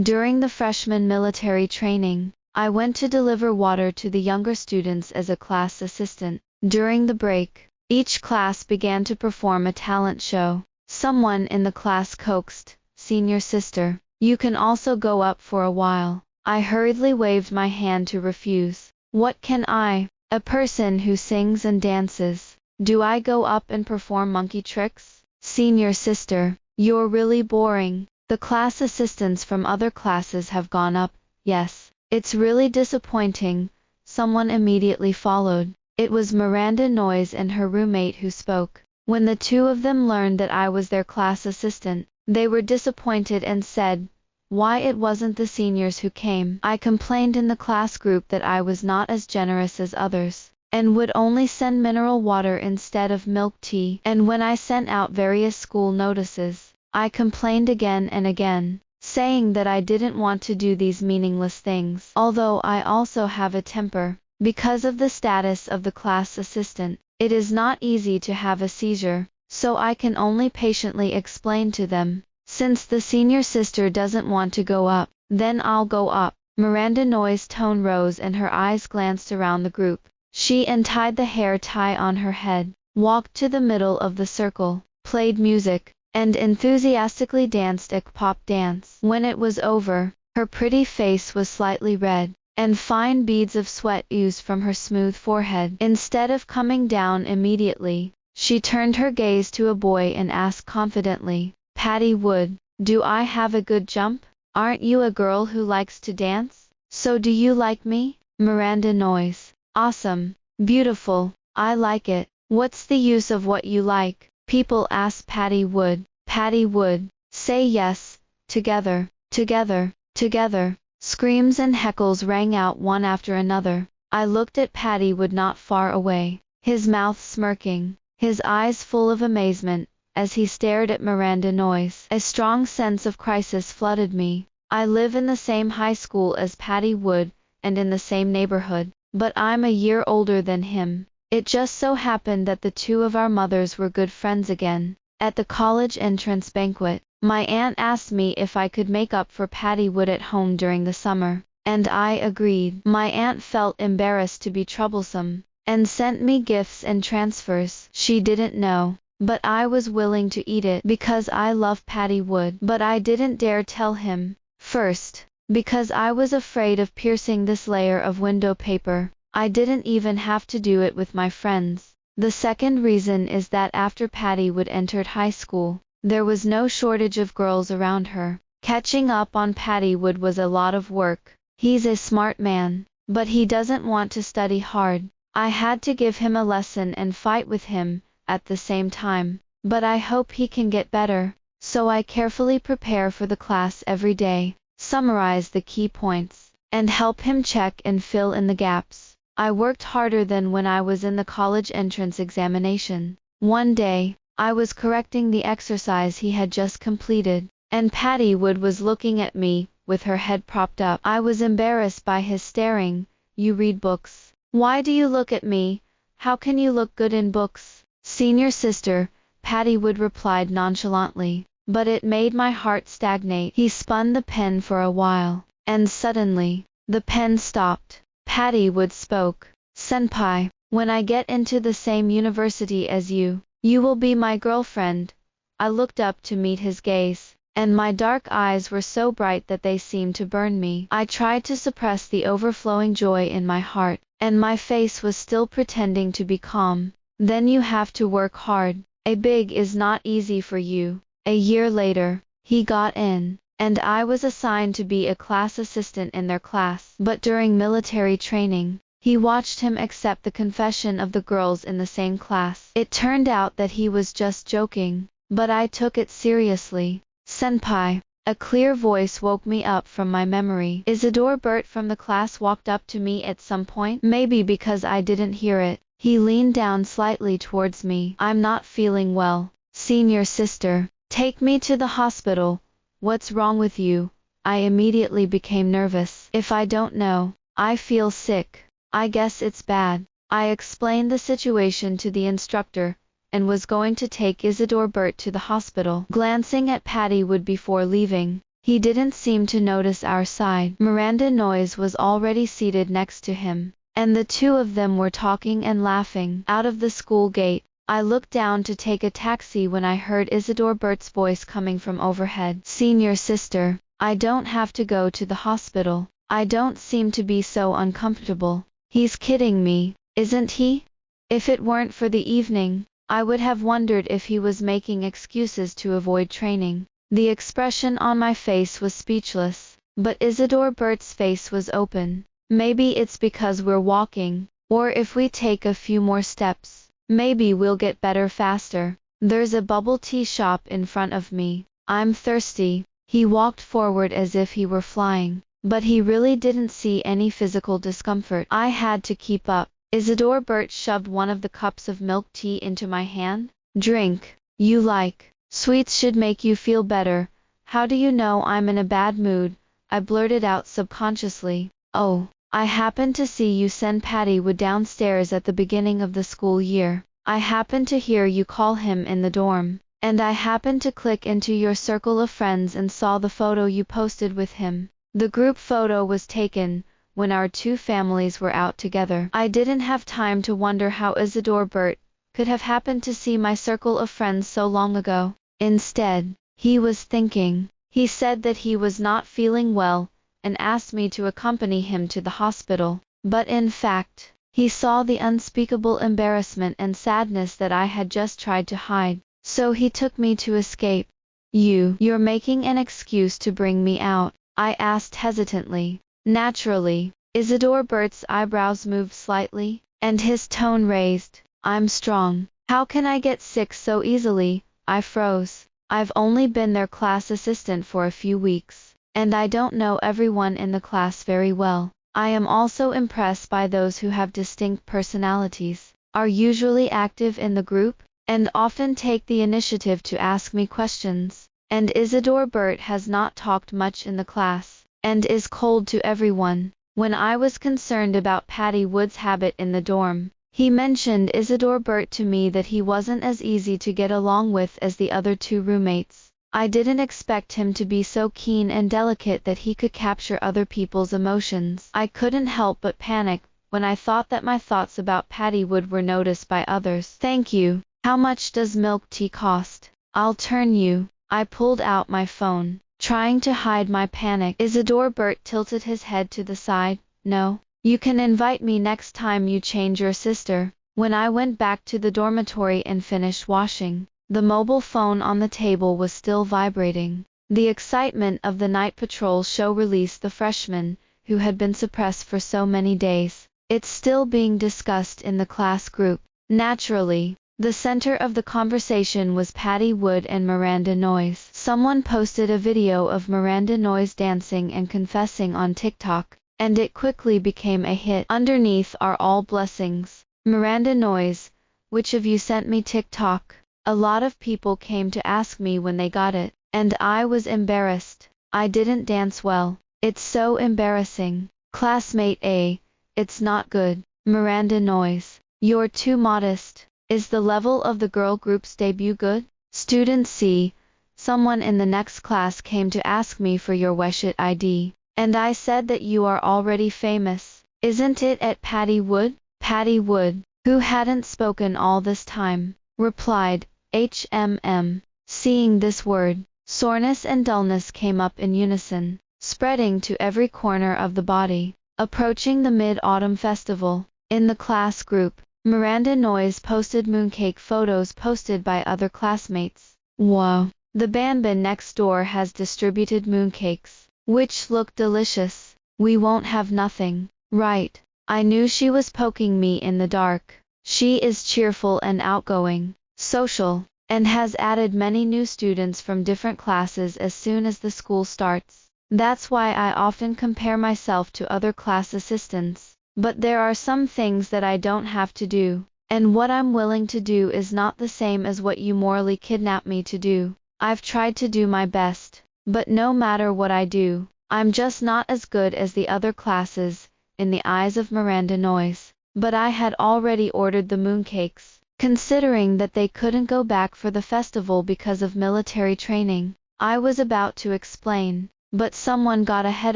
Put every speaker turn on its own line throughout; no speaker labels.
During the freshman military training, I went to deliver water to the younger students as a class assistant. During the break, each class began to perform a talent show. Someone in the class coaxed, "Senior sister, you can also go up for a while." I hurriedly waved my hand to refuse. What can I, a person who sings and dances, do I go up and perform monkey tricks? Senior sister, you're really boring. The class assistants from other classes have gone up. Yes, it's really disappointing. Someone immediately followed. It was Miranda Noyes and her roommate who spoke. When the two of them learned that I was their class assistant, they were disappointed and said, why it wasn't the seniors who came. I complained in the class group that I was not as generous as others, and would only send mineral water instead of milk tea. And when I sent out various school notices, I complained again and again, saying that I didn't want to do these meaningless things. Although I also have a temper, because of the status of the class assistant, it is not easy to have a seizure, so I can only patiently explain to them, since the senior sister doesn't want to go up, then I'll go up. Miranda Noyes' tone rose and her eyes glanced around the group. She untied the hair tie on her head, walked to the middle of the circle, played music, and enthusiastically danced a pop dance. When it was over, her pretty face was slightly red, and fine beads of sweat oozed from her smooth forehead. Instead of coming down immediately, she turned her gaze to a boy and asked confidently, "Patty Wood, do I have a good jump? Aren't you a girl who likes to dance? So do you like me?" Miranda Noyes: "Awesome, beautiful, I like it. What's the use of what you like?" People asked Patty Wood. Patty Wood: "Say yes, together, together, together." Screams and heckles rang out one after another. I looked at Patty Wood not far away, his mouth smirking, his eyes full of amazement, as he stared at Miranda Noyes. A strong sense of crisis flooded me. I live in the same high school as Patty Wood, and in the same neighborhood, but I'm a year older than him. It just so happened that the two of our mothers were good friends again. At the college entrance banquet, my aunt asked me if I could make up for Patty Wood at home during the summer, and I agreed. My aunt felt embarrassed to be troublesome, and sent me gifts and transfers. She didn't know, but I was willing to eat it because I love Patty Wood. But I didn't dare tell him. First, because I was afraid of piercing this layer of window paper. I didn't even have to do it with my friends. The second reason is that after Patty Wood entered high school, there was no shortage of girls around her. Catching up on Patty Wood was a lot of work. He's a smart man, but he doesn't want to study hard. I had to give him a lesson and fight with him at the same time, but I hope he can get better. So I carefully prepare for the class every day, summarize the key points, and help him check and fill in the gaps. I worked harder than when I was in the college entrance examination. One day, I was correcting the exercise he had just completed, and Patty Wood was looking at me, with her head propped up. I was embarrassed by his staring. "You read books. Why do you look at me? How can you look good in books?" "Senior sister," Patty Wood replied nonchalantly, but it made my heart stagnate. He spun the pen for a while, and suddenly, the pen stopped. Patty Wood spoke. "Senpai, when I get into the same university as you, you will be my girlfriend." I looked up to meet his gaze, and my dark eyes were so bright that they seemed to burn me. I tried to suppress the overflowing joy in my heart, and my face was still pretending to be calm. "Then you have to work hard. A big is not easy for you." A year later, he got in, and I was assigned to be a class assistant in their class. But during military training, he watched him accept the confession of the girls in the same class. It turned out that he was just joking, but I took it seriously. "Senpai," a clear voice woke me up from my memory. Isidore Bert from the class walked up to me at some point. Maybe because I didn't hear it, he leaned down slightly towards me. "I'm not feeling well. Senior sister, take me to the hospital." "What's wrong with you?" I immediately became nervous. "If I don't know, I feel sick. I guess it's bad." I explained the situation to the instructor, and was going to take Isidore Bert to the hospital. Glancing at Patty Wood before leaving, He didn't seem to notice our side. Miranda Noyes was already seated next to him, and the two of them were talking and laughing. Out of the school gate, I looked down to take a taxi when I heard Isidore Bert's voice coming from overhead. "Senior sister, I don't have to go to the hospital. I don't seem to be so uncomfortable." He's kidding me, isn't he? If it weren't for the evening, I would have wondered if he was making excuses to avoid training. The expression on my face was speechless, but Isidore Bert's face was open. "Maybe it's because we're walking, or if we take a few more steps, maybe we'll get better faster. There's a bubble tea shop in front of me. I'm thirsty." He walked forward as if he were flying, but he really didn't see any physical discomfort. I had to keep up. Isidore Bert shoved one of the cups of milk tea into my hand. "Drink. You like. Sweets should make you feel better." "How do you know I'm in a bad mood?" I blurted out subconsciously. "Oh, I happened to see you send Patty Wood downstairs at the beginning of the school year. I happened to hear you call him in the dorm, and I happened to click into your circle of friends and saw the photo you posted with him. The group photo was taken when our two families were out together." I didn't have time to wonder how Isidore Bert could have happened to see my circle of friends so long ago. Instead, he was thinking. He said that he was not feeling well, and asked me to accompany him to the hospital. But in fact, he saw the unspeakable embarrassment and sadness that I had just tried to hide, so he took me to escape. You're making an excuse to bring me out?" I asked hesitantly. "Naturally." Isidore Bert's eyebrows moved slightly, and his tone raised. "I'm strong. How can I get sick so easily?" I froze. "I've only been their class assistant for a few weeks, and I don't know everyone in the class very well. I am also impressed by those who have distinct personalities, are usually active in the group, and often take the initiative to ask me questions. And Isidore Bert has not talked much in the class, and is cold to everyone." When I was concerned about Patty Wood's habit in the dorm, he mentioned Isidore Bert to me that he wasn't as easy to get along with as the other two roommates. I didn't expect him to be so keen and delicate that he could capture other people's emotions. I couldn't help but panic when I thought that my thoughts about Patty Wood were noticed by others. "Thank you. How much does milk tea cost?" "I'll turn you." I pulled out my phone, trying to hide my panic. Isidore Bert tilted his head to the side. "No. You can invite me next time you change your sister." When I went back to the dormitory and finished washing, the mobile phone on the table was still vibrating. The excitement of the night patrol show released the freshman, who had been suppressed for so many days. It's still being discussed in the class group. Naturally, the center of the conversation was Patty Wood and Miranda Noyes. Someone posted a video of Miranda Noyes dancing and confessing on TikTok, and it quickly became a hit. Underneath are all blessings. Miranda Noyes, which of you sent me TikTok? A lot of people came to ask me when they got it, and I was embarrassed. I didn't dance well. It's so embarrassing. Classmate A, it's not good. Miranda Noyes, you're too modest. Is the level of the girl group's debut good? Student C, someone in the next class came to ask me for your Weshit ID, and I said that you are already famous. Isn't it at Patty Wood? Patty Wood, who hadn't spoken all this time, replied, HMM. Seeing this word, soreness and dullness came up in unison, spreading to every corner of the body. Approaching the Mid-Autumn Festival, in the class group, Miranda Noyes posted mooncake photos posted by other classmates. Wow! The Banban next door has distributed mooncakes, which look delicious. We won't have nothing, right? I knew she was poking me in the dark. She is cheerful and outgoing, social, and has added many new students from different classes as soon as the school starts. That's why I often compare myself to other class assistants. But there are some things that I don't have to do, and what I'm willing to do is not the same as what you morally kidnap me to do. I've tried to do my best, but no matter what I do, I'm just not as good as the other classes, in the eyes of Miranda Noyes. But I had already ordered the mooncakes, considering that they couldn't go back for the festival because of military training. I was about to explain, but someone got ahead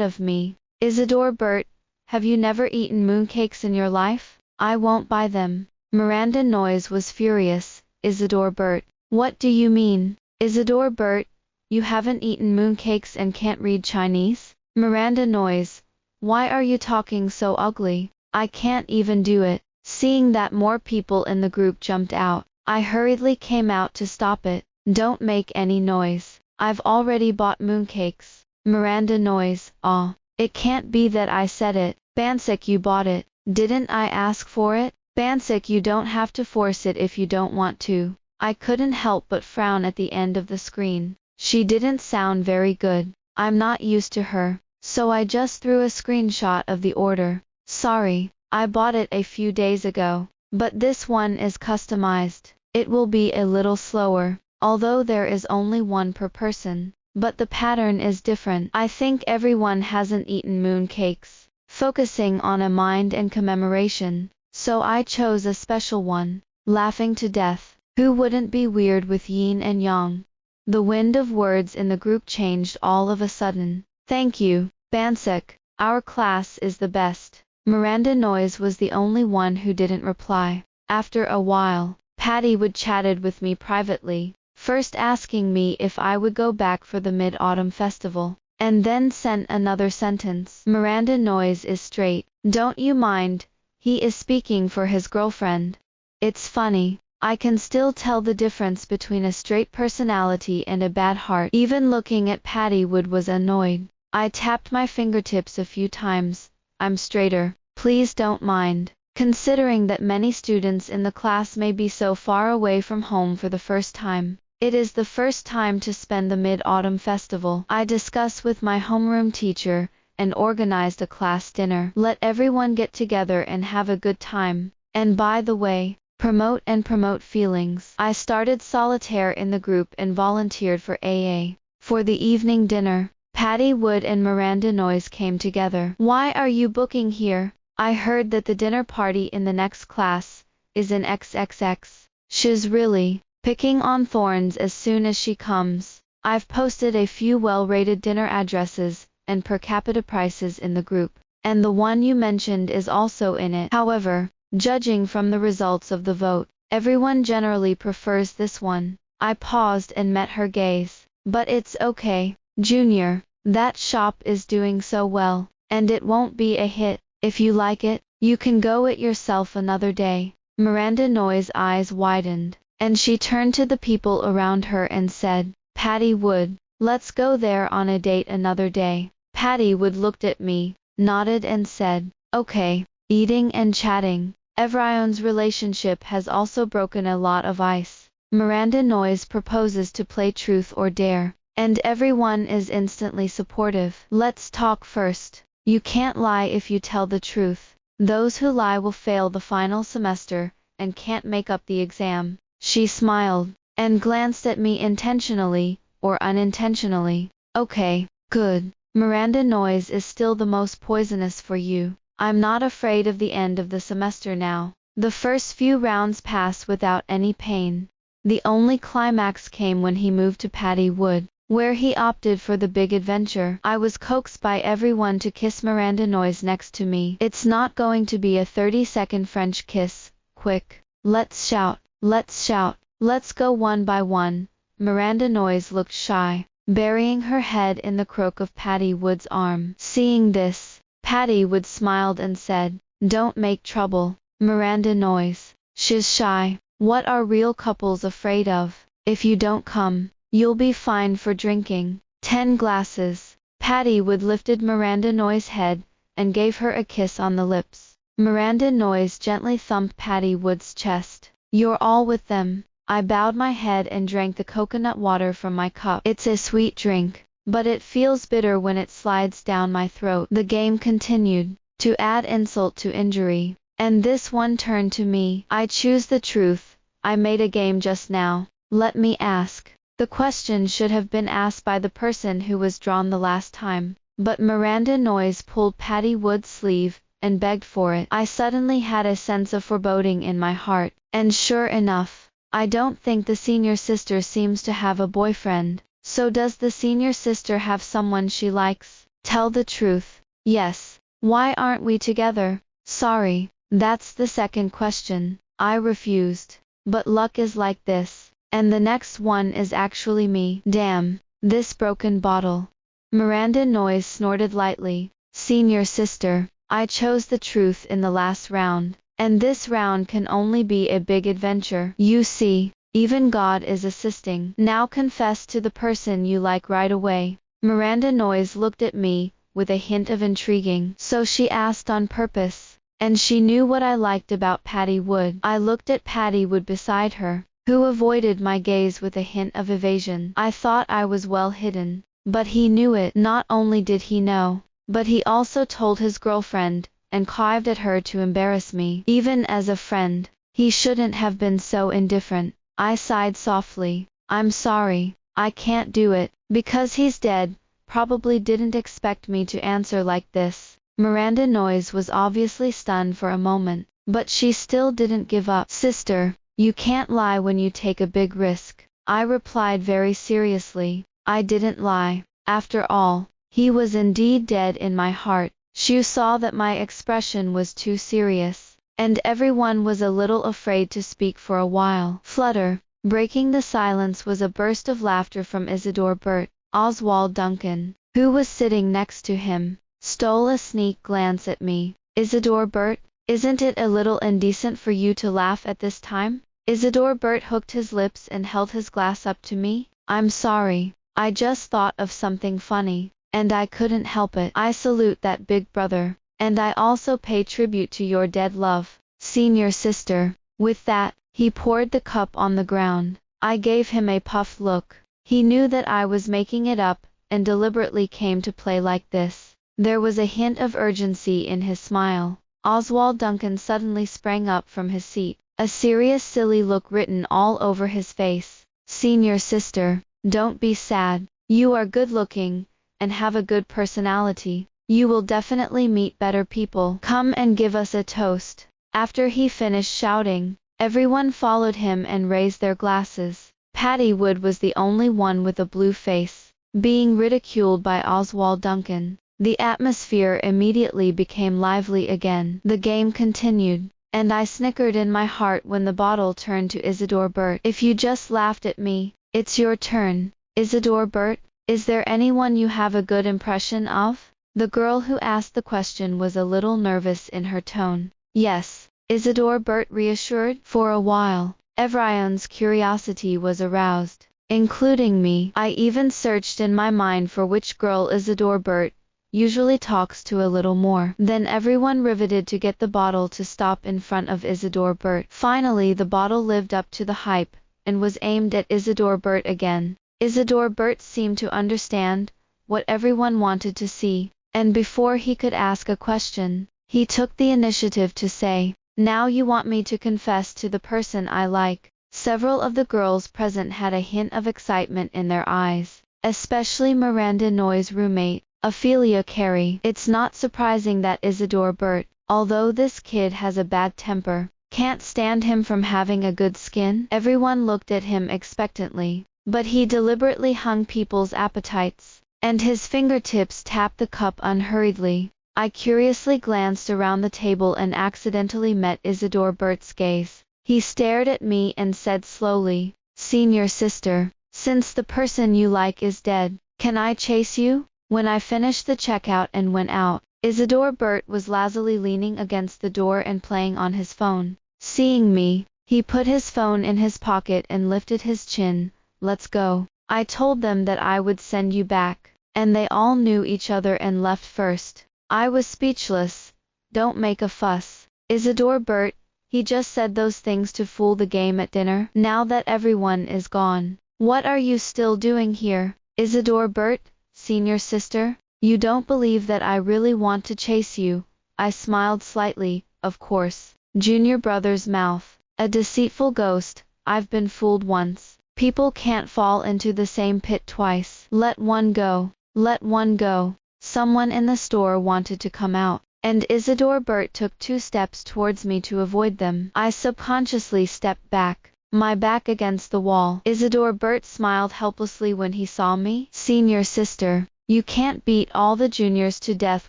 of me. Isidore Bert, have you never eaten mooncakes in your life? I won't buy them. Miranda Noyes was furious. Isidore Bert, what do you mean? Isidore Bert, you haven't eaten mooncakes and can't read Chinese? Miranda Noyes, why are you talking so ugly? I can't even do it. Seeing that more people in the group jumped out, I hurriedly came out to stop it. Don't make any noise. I've already bought mooncakes. Miranda Noyes, aw, it can't be that I said it. Bansik, you bought it. Didn't I ask for it? Bansik, you don't have to force it if you don't want to. I couldn't help but frown at the end of the screen. She didn't sound very good. I'm not used to her, so I just threw a screenshot of the order. Sorry, I bought it a few days ago, but this one is customized. It will be a little slower, although there is only one per person, but the pattern is different. I think everyone hasn't eaten mooncakes, focusing on a mind and commemoration, so I chose a special one. Laughing to death. Who wouldn't be weird with yin and yang? The wind of words in the group changed all of a sudden. Thank you, Bansik. Our class is the best. Miranda Noyes was the only one who didn't reply. After a while, Patty Wood chatted with me privately, first asking me if I would go back for the Mid-Autumn Festival, and then sent another sentence. Miranda Noyes is straight. Don't you mind? He is speaking for his girlfriend. It's funny. I can still tell the difference between a straight personality and a bad heart. Even looking at Patty Wood was annoyed. I tapped my fingertips a few times. I'm straighter. Please don't mind. Considering that many students in the class may be so far away from home for the first time. It is the first time to spend the Mid-Autumn Festival. I discussed with my homeroom teacher and organized a class dinner. Let everyone get together and have a good time. And by the way, promote feelings. I started solitaire in the group and volunteered for AA. For the evening dinner, Patty Wood and Miranda Noyes came together. Why are you booking here? I heard that the dinner party in the next class is in XXX. She's really picking on thorns as soon as she comes. I've posted a few well-rated dinner addresses and per capita prices in the group, and the one you mentioned is also in it. However, judging from the results of the vote, everyone generally prefers this one. I paused and met her gaze. But it's okay, Junior. That shop is doing so well, and it won't be a hit. If you like it, you can go it yourself another day. Miranda Noyes' eyes widened, and she turned to the people around her and said, Patty Wood, let's go there on a date another day. Patty Wood looked at me, nodded and said, okay. Eating and chatting. Everyone's relationship has also broken a lot of ice. Miranda Noyes proposes to play truth or dare, and everyone is instantly supportive. Let's talk first. You can't lie if you tell the truth. Those who lie will fail the final semester and can't make up the exam. She smiled and glanced at me intentionally or unintentionally. Okay, good. Miranda Noyes is still the most poisonous for you. I'm not afraid of the end of the semester now. The first few rounds passed without any pain. The only climax came when he moved to Patty Wood, where he opted for the big adventure. I was coaxed by everyone to kiss Miranda Noyes next to me. It's not going to be a 30-second French kiss. Quick. Let's shout. Let's shout. Let's go one by one. Miranda Noyes looked shy, burying her head in the crook of Patty Wood's arm. Seeing this, Patty Wood smiled and said, don't make trouble, Miranda Noyes. She's shy. What are real couples afraid of? If you don't come, you'll be fined for drinking 10 glasses. Patty Wood lifted Miranda Noyes' head and gave her a kiss on the lips. Miranda Noyes gently thumped Patty Wood's chest. You're all with them. I bowed my head and drank the coconut water from my cup. It's a sweet drink, but it feels bitter when it slides down my throat. The game continued, to add insult to injury, and this one turned to me. I choose the truth. I made a game just now. Let me ask. The question should have been asked by the person who was drawn the last time, but Miranda Noyes pulled Patty Wood's sleeve and begged for it. I suddenly had a sense of foreboding in my heart, and sure enough, I don't think the senior sister seems to have a boyfriend. So does the senior sister have someone she likes? Tell the truth. Yes. Why aren't we together? Sorry, that's the second question. I refused. But luck is like this. And the next one is actually me. Damn, this broken bottle. Miranda Noyes snorted lightly. Senior sister, I chose the truth in the last round. And this round can only be a big adventure. You see, even God is assisting. Now confess to the person you like right away. Miranda Noyes looked at me, with a hint of intriguing. So she asked on purpose. And she knew what I liked about Patty Wood. I looked at Patty Wood beside her, who avoided my gaze with a hint of evasion. I thought I was well hidden. But he knew it. Not only did he know, but he also told his girlfriend, and connived at her to embarrass me. Even as a friend, he shouldn't have been so indifferent. I sighed softly. I'm sorry, I can't do it. Because he's dead. Probably didn't expect me to answer like this. Miranda Noyes was obviously stunned for a moment, but she still didn't give up. Sister, you can't lie when you take a big risk. I replied very seriously. I didn't lie. After all, he was indeed dead in my heart. She saw that my expression was too serious, and everyone was a little afraid to speak for a while. Flutter. Breaking the silence was a burst of laughter from Isidore Bert. Oswald Duncan, who was sitting next to him, stole a sneak glance at me. Isidore Bert, isn't it a little indecent for you to laugh at this time? Isidore Bert hooked his lips and held his glass up to me. I'm sorry, I just thought of something funny, and I couldn't help it. I salute that big brother, and I also pay tribute to your dead love, senior sister. With that, he poured the cup on the ground. I gave him a puffed look. He knew that I was making it up, and deliberately came to play like this. There was a hint of urgency in his smile. Oswald Duncan suddenly sprang up from his seat, a serious silly look written all over his face. Senior sister, don't be sad. You are good looking, and have a good personality. You will definitely meet better people. Come and give us a toast. After he finished shouting, everyone followed him and raised their glasses. Patty Wood was the only one with a blue face, being ridiculed by Oswald Duncan. The atmosphere immediately became lively again. The game continued, and I snickered in my heart when the bottle turned to Isidore Bert. If you just laughed at me, it's your turn. Isidore Bert, is there anyone you have a good impression of? The girl who asked the question was a little nervous in her tone. Yes, Isidore Bert reassured. For a while, everyone's curiosity was aroused, including me. I even searched in my mind for which girl Isidore Bert usually talks to a little more. Then everyone riveted to get the bottle to stop in front of Isidore Bert. Finally the bottle lived up to the hype, and was aimed at Isidore Bert again. Isidore Bert seemed to understand what everyone wanted to see, and before he could ask a question, he took the initiative to say, now you want me to confess to the person I like. Several of the girls present had a hint of excitement in their eyes, especially Miranda Noyes' roommate, Ophelia Carey. It's not surprising that Isidore Bert, although this kid has a bad temper, can't stand him from having a good skin. Everyone looked at him expectantly, but he deliberately hung people's appetites, and his fingertips tapped the cup unhurriedly. I curiously glanced around the table and accidentally met Isidore Bert's gaze. He stared at me and said slowly, Senior sister, since the person you like is dead, can I chase you? When I finished the checkout and went out, Isidore Bert was lazily leaning against the door and playing on his phone. Seeing me, he put his phone in his pocket and lifted his chin. Let's go. I told them that I would send you back, and they all knew each other and left first. I was speechless. Don't make a fuss. Isidore Bert, he just said those things to fool the game at dinner. Now that everyone is gone, what are you still doing here? Isidore Bert, senior sister, you don't believe that I really want to chase you. I smiled slightly, of course. Junior brother's mouth, a deceitful ghost. I've been fooled once. People can't fall into the same pit twice. Let one go. Let one go. Someone in the store wanted to come out, and Isidore Bert took 2 steps towards me to avoid them. I subconsciously stepped back, my back against the wall. Isidore Bert smiled helplessly when he saw me. Senior sister, you can't beat all the juniors to death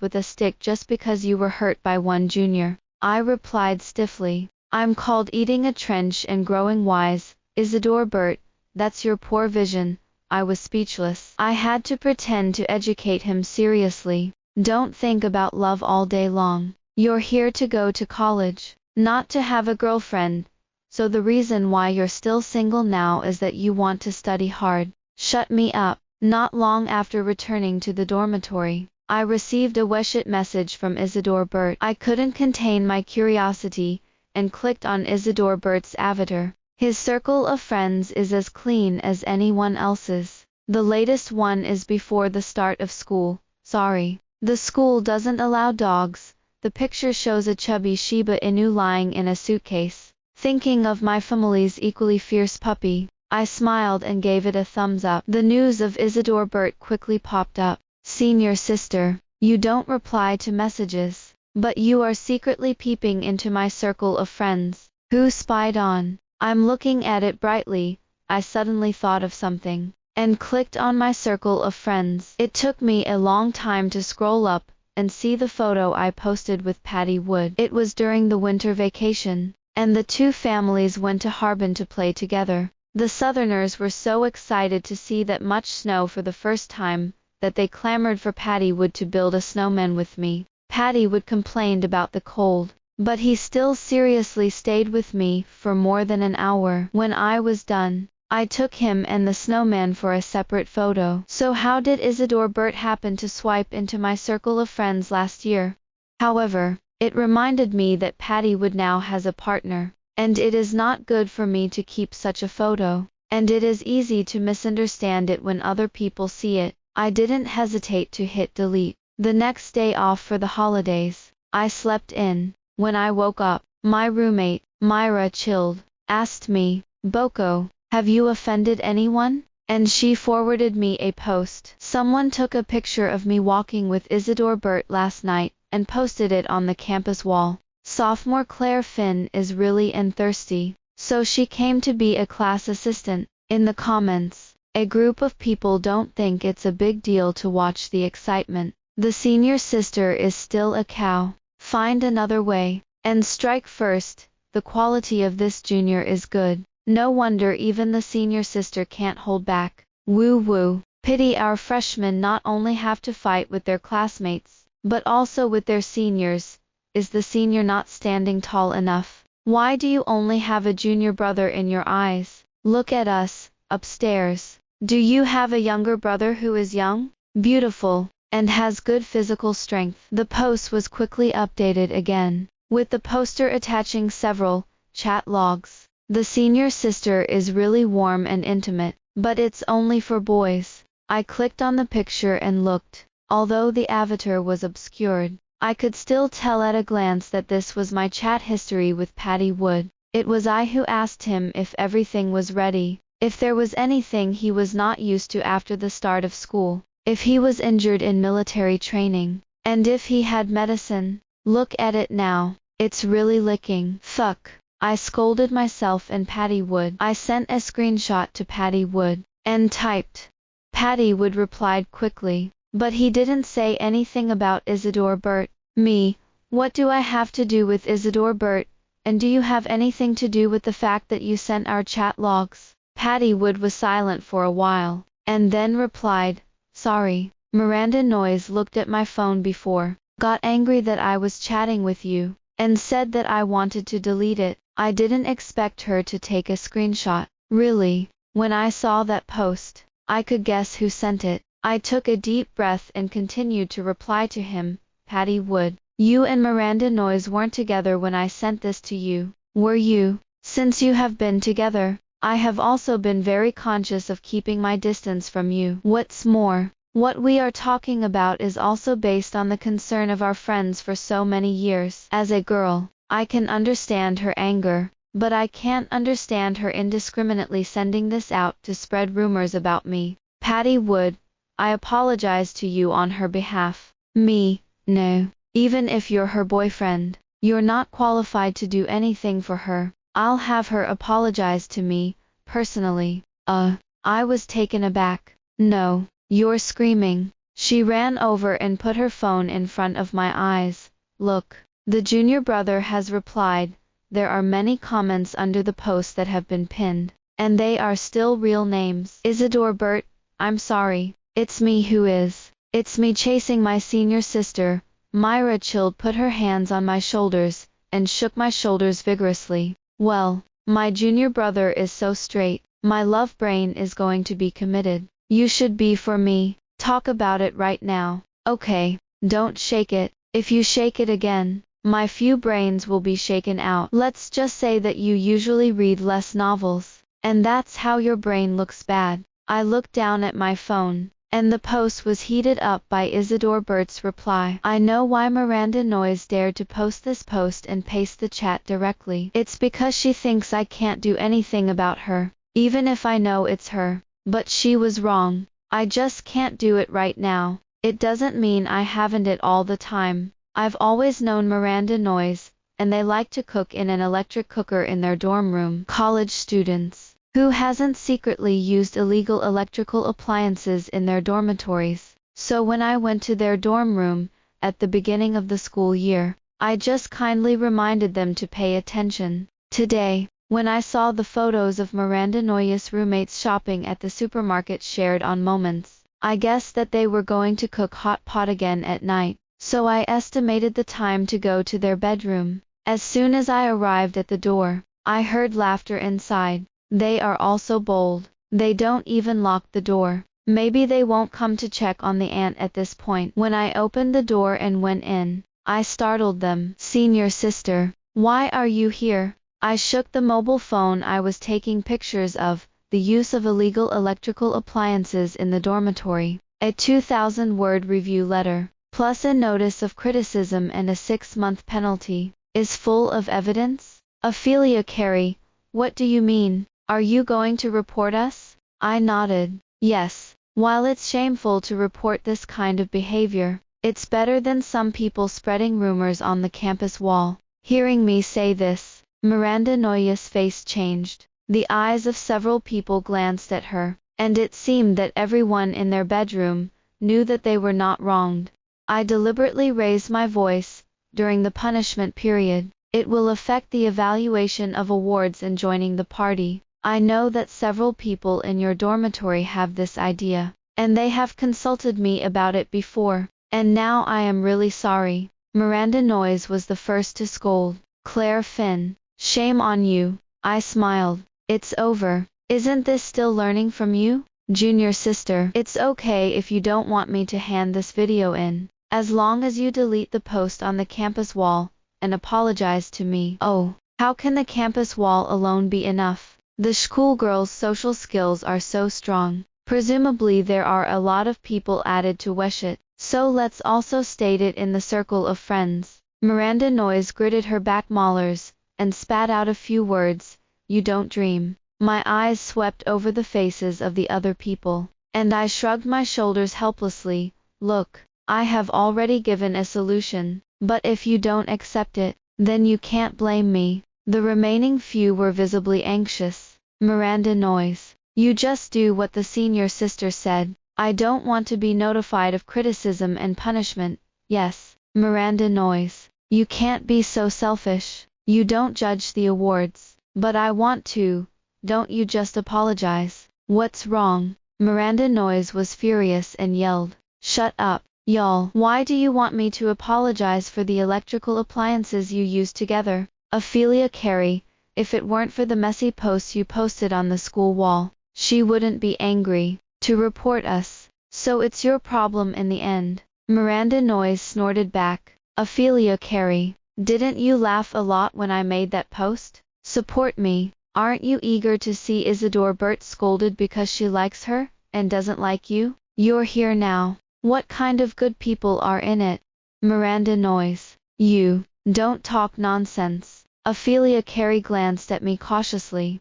with a stick just because you were hurt by one junior, I replied stiffly. I'm called eating a trench and growing wise, Isidore Bert, that's your poor vision. I was speechless. I had to pretend to educate him seriously. Don't think about love all day long. You're here to go to college, not to have a girlfriend. So the reason why you're still single now is that you want to study hard. Shut me up. Not long after returning to the dormitory, I received a WeChat message from Isidore Bert. I couldn't contain my curiosity and clicked on Isidore Bert's avatar. His circle of friends is as clean as anyone else's. The latest one is before the start of school. Sorry, the school doesn't allow dogs. The picture shows a chubby Shiba Inu lying in a suitcase. Thinking of my family's equally fierce puppy, I smiled and gave it a thumbs up. The news of Isidore Bert quickly popped up. Senior sister, you don't reply to messages, but you are secretly peeping into my circle of friends. Who spied on? I'm looking at it brightly. I suddenly thought of something, and clicked on my circle of friends. It took me a long time to scroll up and see the photo I posted with Patty Wood. It was during the winter vacation, and the two families went to Harbin to play together. The Southerners were so excited to see that much snow for the first time, that they clamored for Patty Wood to build a snowman with me. Patty Wood complained about the cold, but he still seriously stayed with me for more than an hour. When I was done, I took him and the snowman for a separate photo. So how did Isidore Bert happen to swipe into my circle of friends last year? However, it reminded me that Patty Wood now has a partner, and it is not good for me to keep such a photo, and it is easy to misunderstand it when other people see it. I didn't hesitate to hit delete. The next day off for the holidays, I slept in. When I woke up, my roommate, Myra chilled, asked me, Boko, have you offended anyone? And she forwarded me a post. Someone took a picture of me walking with Isidore Bert last night and posted it on the campus wall. Sophomore Claire Finn is really and thirsty, so she came to be a class assistant. In the comments, a group of people don't think it's a big deal to watch the excitement. The senior sister is still a cow. Find another way, and strike first. The quality of this junior is good. No wonder even the senior sister can't hold back. Woo woo. Pity our freshmen not only have to fight with their classmates, but also with their seniors. Is the senior not standing tall enough? Why do you only have a junior brother in your eyes? Look at us, upstairs. Do you have a younger brother who is young, beautiful, and has good physical strength? The post was quickly updated again, with the poster attaching several chat logs. The senior sister is really warm and intimate, but it's only for boys. I clicked on the picture and looked. Although the avatar was obscured, I could still tell at a glance that this was my chat history with Patty Wood. It was I who asked him if everything was ready, if there was anything he was not used to after the start of school, if he was injured in military training, and if he had medicine. Look at it now. It's really licking. Fuck. I scolded myself and Patty Wood. I sent a screenshot to Patty Wood, and typed. Patty Wood replied quickly, but he didn't say anything about Isidore Bert. Me, what do I have to do with Isidore Bert? And do you have anything to do with the fact that you sent our chat logs? Patty Wood was silent for a while, and then replied, sorry. Miranda Noyes looked at my phone before, got angry that I was chatting with you, and said that I wanted to delete it. I didn't expect her to take a screenshot. Really, when I saw that post, I could guess who sent it. I took a deep breath and continued to reply to him. Patty Wood, you and Miranda Noyes weren't together when I sent this to you, were you? Since you have been together, I have also been very conscious of keeping my distance from you. What's more, what we are talking about is also based on the concern of our friends for so many years. As a girl, I can understand her anger, but I can't understand her indiscriminately sending this out to spread rumors about me. Patty Wood, I apologize to you on her behalf. Me, no. Even if you're her boyfriend, you're not qualified to do anything for her. I'll have her apologize to me, personally. I was taken aback. No, you're screaming. She ran over and put her phone in front of my eyes. Look, the junior brother has replied. There are many comments under the post that have been pinned, and they are still real names. Isidore Bert, I'm sorry. It's me who is. It's me chasing my senior sister. Myra chilled, put her hands on my shoulders, and shook my shoulders vigorously. Well, my junior brother is so straight. My love brain is going to be committed. You should be for me. Talk about it right now. Okay, don't shake it. If you shake it again, my few brains will be shaken out. Let's just say that you usually read less novels, and that's how your brain looks bad. I looked down at my phone, and the post was heated up by Isidore Bert's reply. I know why Miranda Noyes dared to post this post and paste the chat directly. It's because she thinks I can't do anything about her, even if I know it's her. But she was wrong. I just can't do it right now. It doesn't mean I haven't it all the time. I've always known Miranda Noyes, and they like to cook in an electric cooker in their dorm room. College students. Who hasn't secretly used illegal electrical appliances in their dormitories? So when I went to their dorm room, at the beginning of the school year, I just kindly reminded them to pay attention. Today, when I saw the photos of Miranda Noyes' roommates shopping at the supermarket shared on Moments, I guessed that they were going to cook hot pot again at night, so I estimated the time to go to their bedroom. As soon as I arrived at the door, I heard laughter inside. They are all so bold. They don't even lock the door. Maybe they won't come to check on the aunt at this point. When I opened the door and went in, I startled them. Senior sister, why are you here? I shook the mobile phone I was taking pictures of, the use of illegal electrical appliances in the dormitory, a 2,000-word review letter, plus a notice of criticism and a 6-month penalty, is full of evidence? Ophelia Carey, what do you mean? Are you going to report us? I nodded. Yes. While it's shameful to report this kind of behavior, it's better than some people spreading rumors on the campus wall. Hearing me say this, Miranda Noyes' face changed. The eyes of several people glanced at her, and it seemed that everyone in their bedroom knew that they were not wronged. I deliberately raised my voice. During the punishment period, it will affect the evaluation of awards and joining the party. I know that several people in your dormitory have this idea, and they have consulted me about it before, and now I am really sorry. Miranda Noyes was the first to scold. Claire Finn, shame on you. I smiled. It's over. Isn't this still learning from you? Junior sister, it's okay if you don't want me to hand this video in, as long as you delete the post on the campus wall, and apologize to me. Oh, how can the campus wall alone be enough? The schoolgirl's social skills are so strong. Presumably there are a lot of people added to Weshit, so let's also state it in the circle of friends. Miranda Noyes gritted her back molars, and spat out a few words. You don't dream. My eyes swept over the faces of the other people, and I shrugged my shoulders helplessly. Look, I have already given a solution, but if you don't accept it, then you can't blame me. The remaining few were visibly anxious. Miranda Noyes, you just do what the senior sister said. I don't want to be notified of criticism and punishment. Yes. Miranda Noyes, you can't be so selfish. You don't judge the awards. But I want to. Don't you just apologize? What's wrong? Miranda Noyes was furious and yelled. Shut up, y'all. Why do you want me to apologize for the electrical appliances you used together? Ophelia Carey, if it weren't for the messy posts you posted on the school wall, she wouldn't be angry to report us. So it's your problem in the end. Miranda Noyes snorted back. Ophelia Carey, didn't you laugh a lot when I made that post? Support me. Aren't you eager to see Isidore Bert scolded because she likes her, and doesn't like you? You're here now. What kind of good people are in it? Miranda Noyes, you, don't talk nonsense. Ophelia Carey glanced at me cautiously.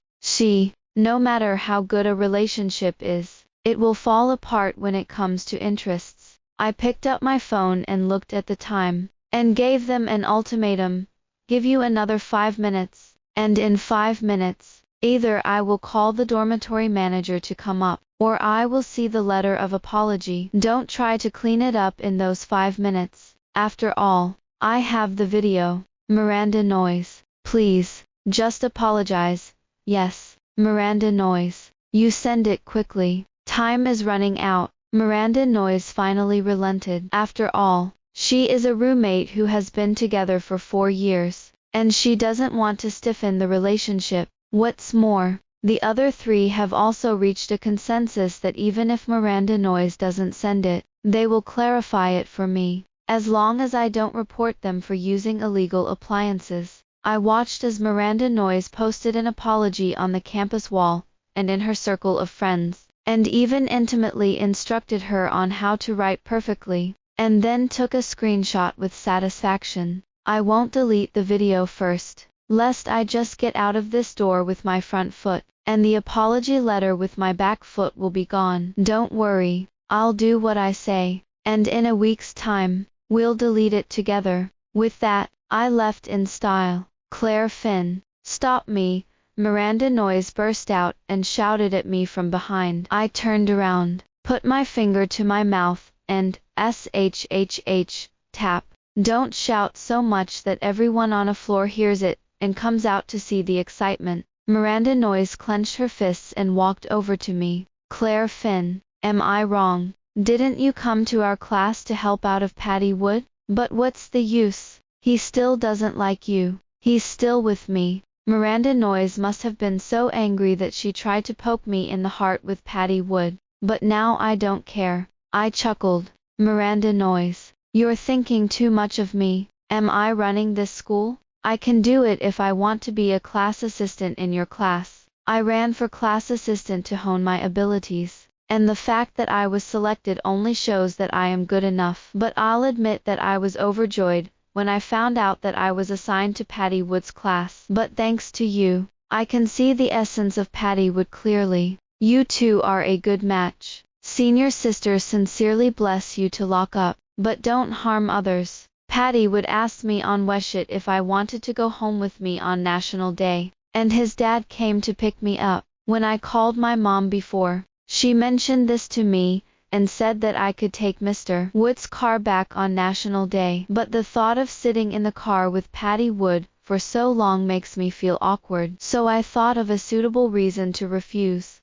No matter how good a relationship is, it will fall apart when it comes to interests. I picked up my phone and looked at the time, and gave them an ultimatum. Give you another 5 minutes. And in 5 minutes, either I will call the dormitory manager to come up, or I will see the letter of apology. Don't try to clean it up in those 5 minutes. After all, I have the video. Miranda Noyes. Please, just apologize. Yes, Miranda Noyes. You send it quickly. Time is running out. Miranda Noyes finally relented. After all, she is a roommate who has been together for 4 years, and she doesn't want to stiffen the relationship. What's more, the other 3 have also reached a consensus that even if Miranda Noyes doesn't send it, they will clarify it for me, as long as I don't report them for using illegal appliances. I watched as Miranda Noyes posted an apology on the campus wall, and in her circle of friends, and even intimately instructed her on how to write perfectly, and then took a screenshot with satisfaction. I won't delete the video first, lest I just get out of this door with my front foot, and the apology letter with my back foot will be gone. Don't worry, I'll do what I say, and in a week's time, we'll delete it together. With that, I left in style. Claire Finn. Stop me, Miranda Noyes burst out and shouted at me from behind. I turned around, put my finger to my mouth, and shhh, tap. Don't shout so much that everyone on a floor hears it and comes out to see the excitement. Miranda Noyes clenched her fists and walked over to me. Claire Finn, am I wrong? Didn't you come to our class to help out of Patty Wood? But what's the use? He still doesn't like you. He's still with me. Miranda Noyes must have been so angry that she tried to poke me in the heart with Patty Wood. But now I don't care. I chuckled. Miranda Noyes, you're thinking too much of me. Am I running this school? I can do it if I want to be a class assistant in your class. I ran for class assistant to hone my abilities, and the fact that I was selected only shows that I am good enough. But I'll admit that I was overjoyed when I found out that I was assigned to Patty Wood's class. But thanks to you, I can see the essence of Patty Wood clearly. You two are a good match. Senior sister sincerely bless you to lock up, but don't harm others. Patty Wood asked me on Weshit if I wanted to go home with me on National Day, and his dad came to pick me up. When I called my mom before, she mentioned this to me, and said that I could take Mr. Wood's car back on National Day. But the thought of sitting in the car with Patty Wood for so long makes me feel awkward. So I thought of a suitable reason to refuse.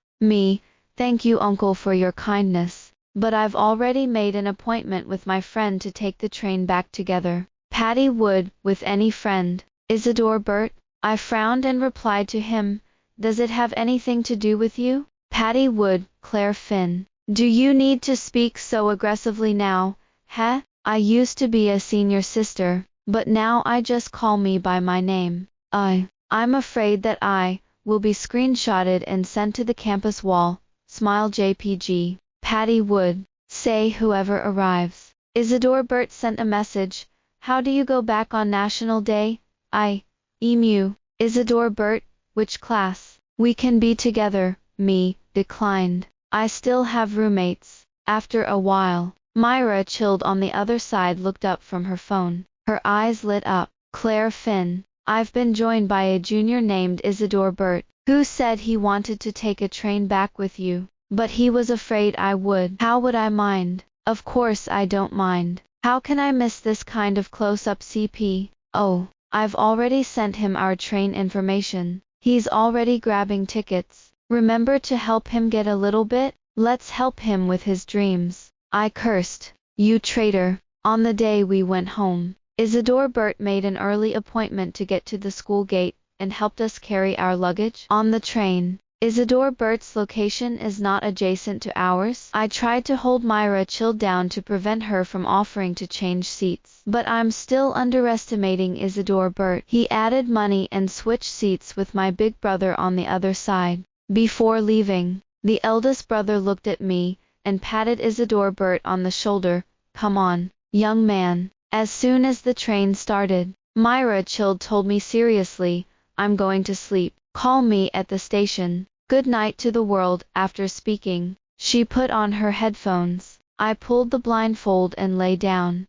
Thank you, Uncle, for your kindness, but I've already made an appointment with my friend to take the train back together. Patty Wood, with any friend? Isidore Bert? I frowned and replied to him, does it have anything to do with you? Patty Wood, Claire Finn. Do you need to speak so aggressively now? Heh? I used to be a senior sister, but now I just call me by my name. I'm afraid that I will be screenshotted and sent to the campus wall. Smile JPG. Patty Wood. Say whoever arrives. Isidore Bert sent a message. How do you go back on National Day? Emu. Isidore Bert, which class? We can be together. Me, declined. I still have roommates. After a while, Myra chilled on the other side looked up from her phone. Her eyes lit up. Claire Finn. I've been joined by a junior named Isidore Bert, who said he wanted to take a train back with you, but he was afraid I would. How would I mind? Of course I don't mind. How can I miss this kind of close-up CP? Oh, I've already sent him our train information. He's already grabbing tickets. Remember to help him get a little bit? Let's help him with his dreams. I cursed. You traitor. On the day we went home, Isidore Bert made an early appointment to get to the school gate, and helped us carry our luggage on the train. Isidore Bert's location is not adjacent to ours. I tried to hold Myra chilled down to prevent her from offering to change seats, but I'm still underestimating Isidore Bert. He added money and switched seats with my big brother on the other side. Before leaving, the eldest brother looked at me and patted Isidore Bert on the shoulder. Come on, young man. As soon as the train started, Myra chilled told me seriously, I'm going to sleep. Call me at the station. Good night to the world. After speaking, she put on her headphones. I pulled the blindfold and lay down.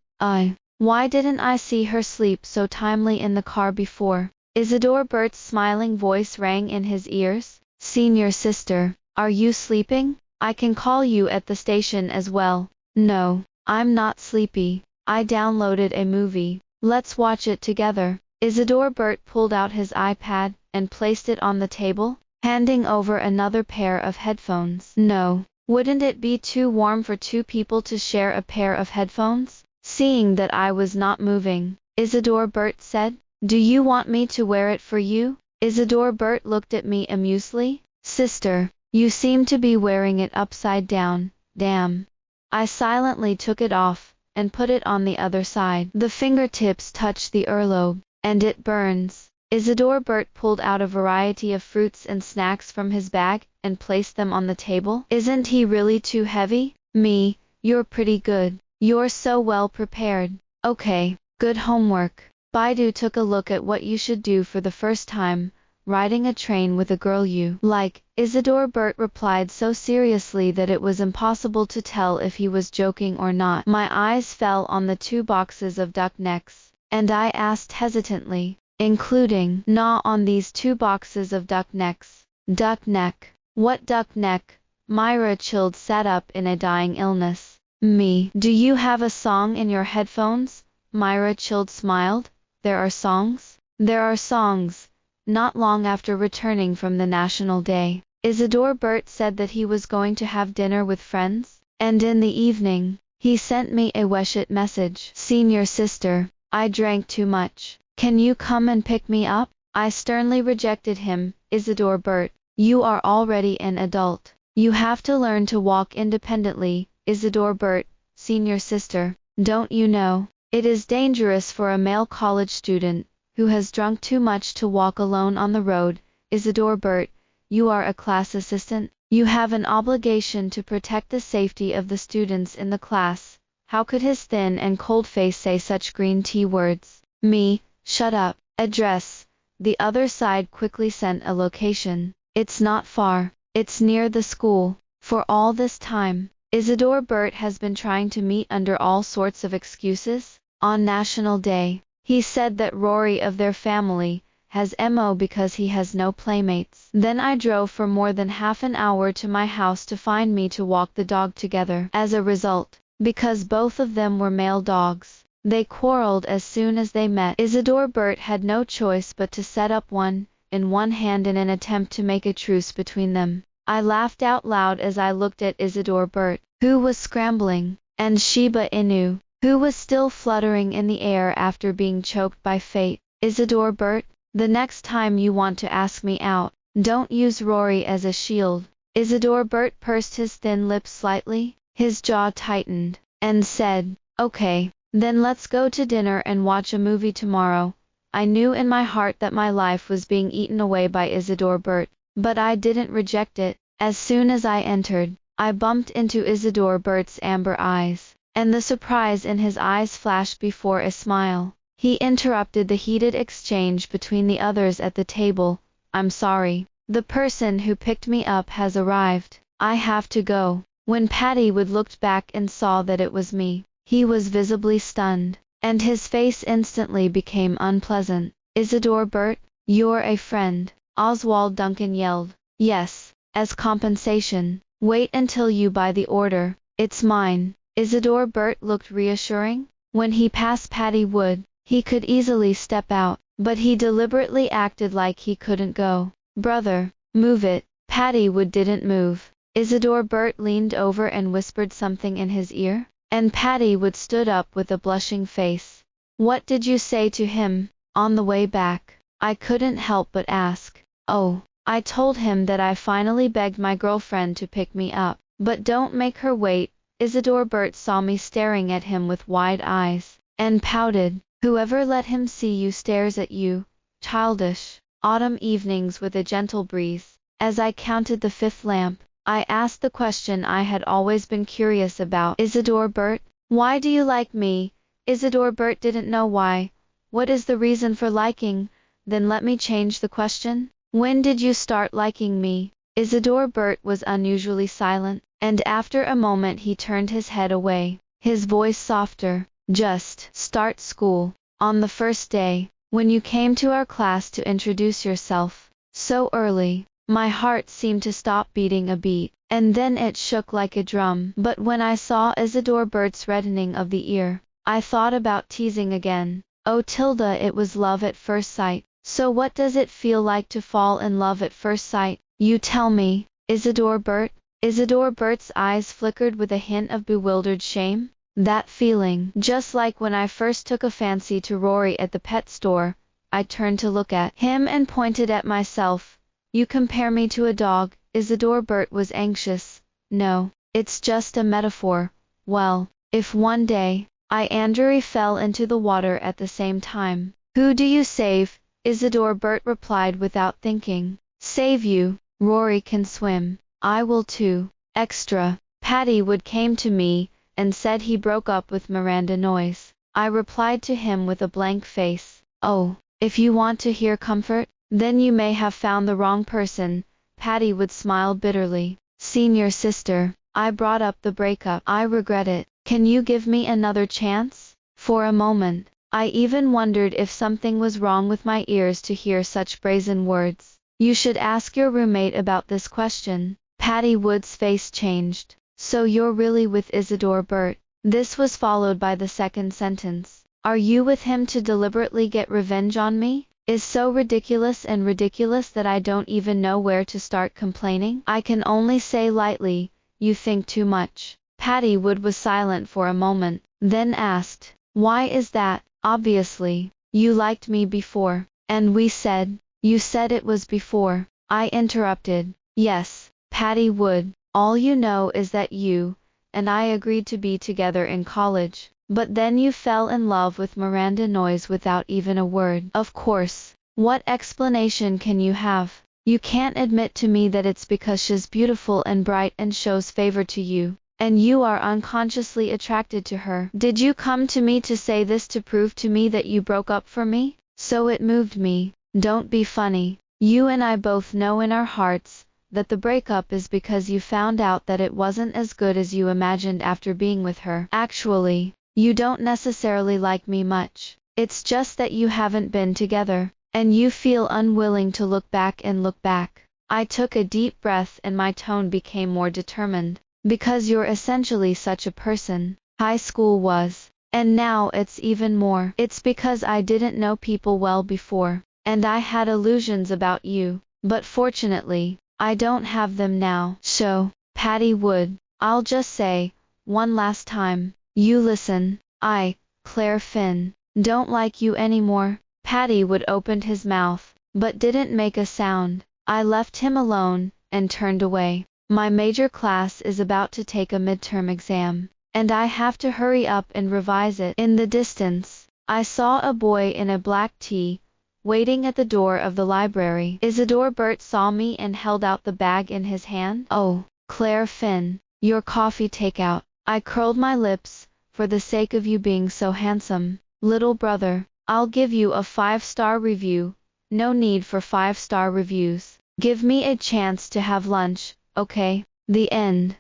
Why didn't I see her sleep so timely in the car before? Isidore Bert's smiling voice rang in his ears. Senior sister, are you sleeping? I can call you at the station as well. No, I'm not sleepy. I downloaded a movie. Let's watch it together. Isidore Bert pulled out his iPad and placed it on the table, handing over another pair of headphones. No, wouldn't it be too warm for two people to share a pair of headphones? Seeing that I was not moving, Isidore Bert said, do you want me to wear it for you? Isidore Bert looked at me amusedly. Sister, you seem to be wearing it upside down. Damn. I silently took it off and put it on the other side. The fingertips touch the earlobe, and it burns. Isidore Bert pulled out a variety of fruits and snacks from his bag and placed them on the table. Isn't he really too heavy? Me, you're pretty good. You're so well prepared. Okay, good homework. Baidu took a look at what you should do for the first time, riding a train with a girl you like. Isidore Bert replied so seriously that it was impossible to tell if he was joking or not. My eyes fell on the 2 boxes of duck necks, and I asked hesitantly, including gnaw on these 2 boxes of duck necks. Duck neck. What duck neck? Myra chilled sat up in a dying illness. Me. Do you have a song in your headphones? Myra chilled smiled. There are songs? There are songs. Not long after returning from the National Day, Isidore Bert said that he was going to have dinner with friends, and in the evening, he sent me a WeChat message. Senior sister, I drank too much. Can you come and pick me up? I sternly rejected him. Isidore Bert, you are already an adult. You have to learn to walk independently. Isidore Bert, senior sister, don't you know? It is dangerous for a male college student who has drunk too much to walk alone on the road. Isidore Bert, you are a class assistant. You have an obligation to protect the safety of the students in the class. How could his thin and cold face say such green tea words? Me, shut up. Address. The other side quickly sent a location. It's not far. It's near the school. For all this time, Isidore Bert has been trying to meet under all sorts of excuses. On National Day, he said that Rory of their family has MO because he has no playmates. Then I drove for more than half an hour to my house to find me to walk the dog together. As a result, because both of them were male dogs, they quarreled as soon as they met. Isidore Bert had no choice but to set up one in one hand in an attempt to make a truce between them. I laughed out loud as I looked at Isidore Bert, who was scrambling, and Shiba Inu, who was still fluttering in the air after being choked by fate. Isidore Bert, the next time you want to ask me out, don't use Rory as a shield. Isidore Bert pursed his thin lips slightly, his jaw tightened, and said, okay, then let's go to dinner and watch a movie tomorrow. I knew in my heart that my life was being eaten away by Isidore Bert, but I didn't reject it. As soon as I entered, I bumped into Isidore Bert's amber eyes, and the surprise in his eyes flashed before a smile. He interrupted the heated exchange between the others at the table. I'm sorry. The person who picked me up has arrived. I have to go. When Patty Wood looked back and saw that it was me, he was visibly stunned, and his face instantly became unpleasant. Isidore Bert, you're a friend, Oswald Duncan yelled. Yes, as compensation. Wait until you buy the order. It's mine. Isidore Bert looked reassuring. When he passed Patty Wood, he could easily step out, but he deliberately acted like he couldn't go. Brother, move it. Patty Wood didn't move. Isidore Bert leaned over and whispered something in his ear, and Patty Wood stood up with a blushing face. What did you say to him? On the way back, I couldn't help but ask. Oh, I told him that I finally begged my girlfriend to pick me up, but don't make her wait. Isidore Bert saw me staring at him with wide eyes, and pouted. Whoever let him see you stares at you. Childish. Autumn evenings with a gentle breeze. As I counted the 5th lamp, I asked the question I had always been curious about. Isidore Bert, why do you like me? Isidore Bert didn't know why. What is the reason for liking? Then let me change the question. When did you start liking me? Isidore Bert was unusually silent, and after a moment he turned his head away, his voice softer. Just start school. On the first day, when you came to our class to introduce yourself, so early, my heart seemed to stop beating a beat, and then it shook like a drum. But when I saw Isidore Bert's reddening of the ear, I thought about teasing again. Oh Tilda, it was love at first sight. So what does it feel like to fall in love at first sight? You tell me, Isidore Bert? Isidore Bert's eyes flickered with a hint of bewildered shame. That feeling, just like when I first took a fancy to Rory at the pet store. I turned to look at him and pointed at myself. You compare me to a dog. Isidore Bert was anxious. No, it's just a metaphor. Well, if one day, Andrew fell into the water at the same time, who do you save? Isidore Bert replied without thinking. Save you. Rory can swim. I will too. Extra. Patty Wood came to me and said he broke up with Miranda Noyes. I replied to him with a blank face. Oh, if you want to hear comfort, then you may have found the wrong person. Patty Wood smiled bitterly. Senior sister, I brought up the breakup. I regret it. Can you give me another chance? For a moment, I even wondered if something was wrong with my ears to hear such brazen words. You should ask your roommate about this question. Patty Wood's face changed. So you're really with Isidore Bert? This was followed by the second sentence. Are you with him to deliberately get revenge on me? Is so ridiculous and ridiculous that I don't even know where to start complaining? I can only say lightly, you think too much. Patty Wood was silent for a moment, then asked, why is that? Obviously, you liked me before. And we said, you said it was before. I interrupted. Yes, Patty Wood, all you know is that you and I agreed to be together in college. But then you fell in love with Miranda Noyes without even a word. Of course. What explanation can you have? You can't admit to me that it's because she's beautiful and bright and shows favor to you, and you are unconsciously attracted to her. Did you come to me to say this to prove to me that you broke up for me? So it moved me. Don't be funny. You and I both know in our hearts that the breakup is because you found out that it wasn't as good as you imagined after being with her. Actually, you don't necessarily like me much. It's just that you haven't been together, and you feel unwilling to look back and look back. I took a deep breath and my tone became more determined. Because you're essentially such a person. High school was. And now it's even more. It's because I didn't know people well before, and I had illusions about you. But fortunately, I don't have them now. So, Patty Wood, I'll just say, one last time. You listen. I, Claire Finn, don't like you anymore. Patty Wood opened his mouth, but didn't make a sound. I left him alone, and turned away. My major class is about to take a midterm exam, and I have to hurry up and revise it. In the distance, I saw a boy in a black tee, waiting at the door of the library. Isidore Bert saw me and held out the bag in his hand. Oh, Claire Finn, your coffee takeout. I curled my lips. For the sake of you being so handsome, little brother, I'll give you a 5-star review. No need for 5-star reviews. Give me a chance to have lunch, okay? The end.